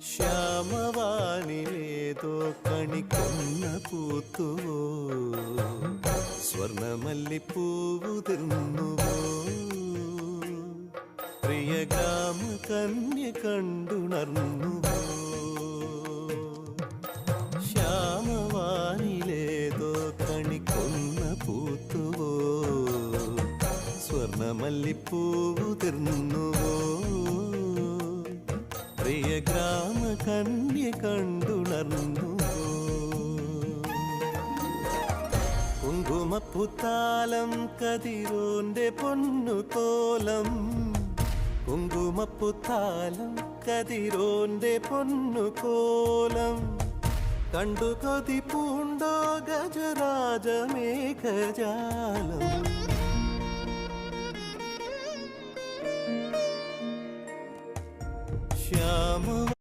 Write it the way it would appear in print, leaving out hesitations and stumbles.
ശ്യാമവാനിലേതോ കണിക്കൊന്ന പൂത്തുവോ, സ്വർണമല്ലിപ്പൂവുതിർന്നുവോ, പ്രിയ ഗ്രാമ കന്യ കണ്ടുണർന്നുവോ. ശ്യാമവാനിലേതോ കണിക്കൊന്ന പൂത്തുവോ, സ്വർണമല്ലിപ്പൂവുതിർന്നുവോ, പ്രിയ ഗ്രാമ കന്യ കണ്ടുണർന്നുവോ. കുങ്കുമപ്പുത്താലം കതിരോന്റെ പൊന്നുകോലം, കുങ്കുമപ്പുത്താലം കതിരോന്റെ പൊന്നുകോലം, കണ്ടു കൊതി പൂണ്ടോ ഗജരാജമേഘജാലം. ശ്യാമവാനിലേതോ